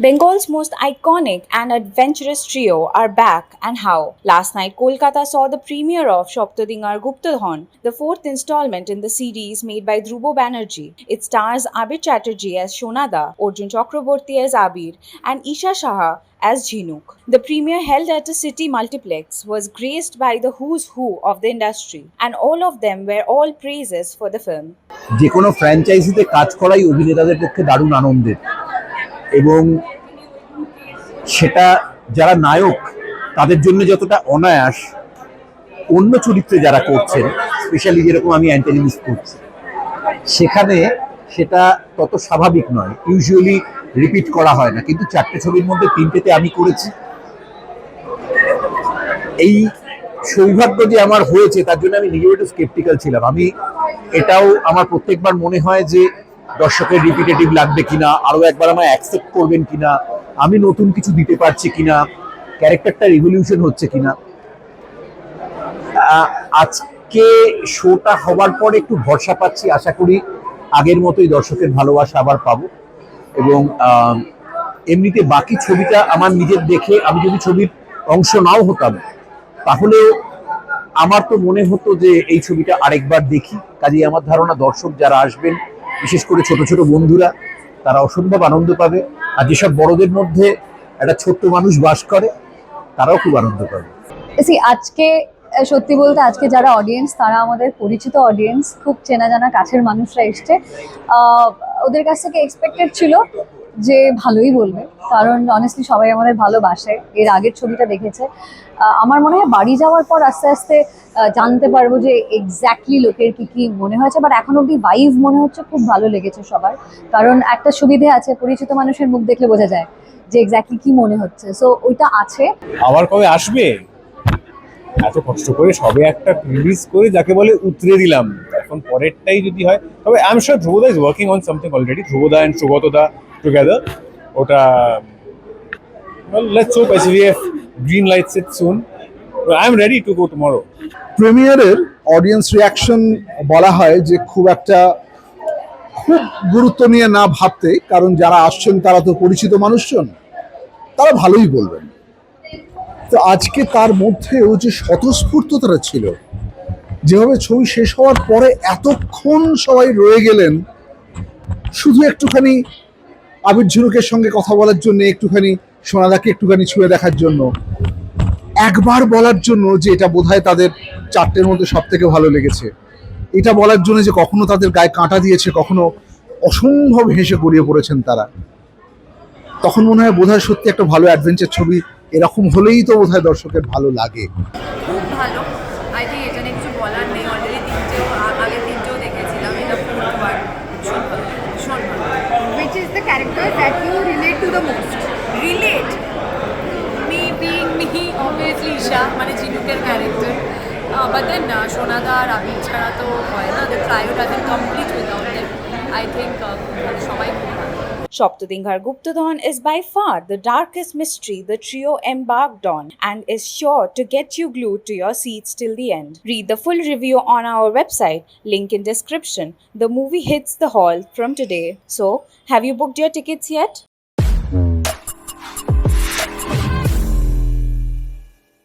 Bengal's most iconic and adventurous trio are back, and how. Last night, Kolkata saw the premiere of Shoptadingar Guptadhan, the fourth installment in the series made by Dhruvo Banerjee. It stars Abir Chatterjee as Shonada, Arjun Chakraborty as Abir, and Isha Shah as Jhinuk. The premiere, held at a city multiplex, was graced by the who's who of the industry, and all of them were all praises for the film. যে কোনো ফ্র্যাঞ্চাইজিতে কাজ করাই অভিনেতাদের পক্ষে দারুণ আনন্দের, এবং সেটা যারা নায়ক তাদের জন্য যতটা অনায়াস, অন্য চরিত্রে যারা করছেন, স্পেশালি যেরকম আমি অ্যান্টাগনিস্ট করছি, সেখানে সেটা তত স্বাভাবিক নয়। ইউজুয়ালি রিপিট করা হয় না, কিন্তু চারটে ছবির মধ্যে তিনটেতে আমি করেছি। এই সৌভাগ্য যে আমার হয়েছে তার জন্য আমি নিজেও একটু স্কেপটিক্যাল ছিলাম। আমি এটাও আমার প্রত্যেকবার মনে হয় যে দর্শকের রিপিটেটিভ লাগবে কিনা, আরো একবার আমায় অ্যাকসেপ্ট করবেন কিনা, আমি নতুন কিছু দিতে পারছি কিনা, ক্যারেক্টারটা রিভলিউশন হচ্ছে কিনা। আজকে শোটা হওয়ার পরে একটু ভরসা পাচ্ছি, আশা করি আগের মতোই দর্শকের ভালোবাসা আবার পাবো। এবং এমনিতে বাকি ছবিটা আমার নিজের দেখে, আমি যদি ছবির অংশ নাও হতাম তাহলেও আমার তো মনে হতো যে এই ছবিটা আরেকবার দেখি। কাজেই আমার ধারণা দর্শক যারা আসবেন, বিশেষ করে ছোট ছোট বন্ধুরা, তারা অসম্ভব আনন্দ পাবে। আর যেসব বড়দের মধ্যে একটা ছোট্ট মানুষ বাস করে, তারাও খুব আনন্দ পাবে। আজকে সত্যি বলতে আজকে যারা অডিয়েন্স, তারা আমাদের পরিচিত অডিয়েন্স, খুব চেনা জানা কাছের মানুষরা এসছে। ওদের কাছ থেকে এক্সপেক্টেড ছিল যে ভালোই বলবে, কারণ অনেস্টলি সবাই আমাদের ভালোবাসে, এর আগের ছবিটা দেখেছে। আমার মনে হয় বাড়ি যাওয়ার পর আস্তে আস্তে জানতে পারবো যে এক্স্যাক্টলি লোকের কি কি মনে হয়েছে, বাট এখন অব্দি ভাইভ মনে হচ্ছে খুব ভালো লেগেছে সবার। কারণ একটা সুবিধে আছে, পরিচিত মানুষের মুখ দেখলে বোঝা যায় যে এক্স্যাক্টলি কি মনে হচ্ছে, সো ওইটা আছে। আবার কবে আসবে? এত কষ্ট করে সবে একটা রিলিজ করে যাকে বলে উতরে দিলাম, এখন পরেরটাই যদি হয়। তবে আই এম শিওর ধ্রুবদা is working on something already, ধ্রুবদা অ্যান্ড সুগতদা টুগেদার। ওটা let's hope SVF green lights it soon. I am ready to go tomorrow. প্রিমিয়ারের অডিয়েন্স রিয়াকশন বলা হয় যে খুব গুরুত্ব নিয়ে না ভাবতে, কারণ যারা আসছেন তারা তো পরিচিত মানুষজন, তারা ভালোই বলবেন। তো আজকে তার মধ্যেও যে স্বতঃস্ফূর্ততা ছিল, যেভাবে ছবি শেষ হওয়ার পরে এতক্ষণ সবাই রয়ে গেলেন শুধু একটুখানি আবির ঝিনুকের সঙ্গে কথা বলার জন্য, একটুখানি সোনাদাকে একটুখানি ছুঁয়ে দেখার জন্য, একবার বলার জন্য যে এটা বোধহয় তাদের চারটের মধ্যে সব থেকে ভালো লেগেছে, এটা বলার জন্য যে কখনো তাদের গায়ে কাঁটা দিয়েছে, কখনো অসম্ভব হেসে গড়িয়ে পড়েছেন তারা। তখন মনে হয় বোধহয় সত্যি একটা ভালো অ্যাডভেঞ্চার ছবি এরকম হলেই তো বোধহয় দর্শকের ভালো লাগে। খুব ভালো। আই থিঙ্ক এটা নিয়ে কিছু বলার নেই, অলরেডি আগের তিনটেও দেখেছিলাম, এটা ফোর্থবার। ভীষণ ভালো, ভীষণ ভালো। Which is the character that you relate to the most? Relate me being me obviously Isha, মানে ঝিনুকের ক্যারেক্টার। বাট দেন সোনাদা আর আবির ছাড়া তো হয় না, the trio doesn't complete without them. I think সবাই খুব ভালো। Shoptadingar Guptadhan is by far the darkest mystery the trio embarked on, and is sure to get you glued to your seats till the end. Read the full review on our website, link in description. The movie hits the hall from today. So, have you booked your tickets yet?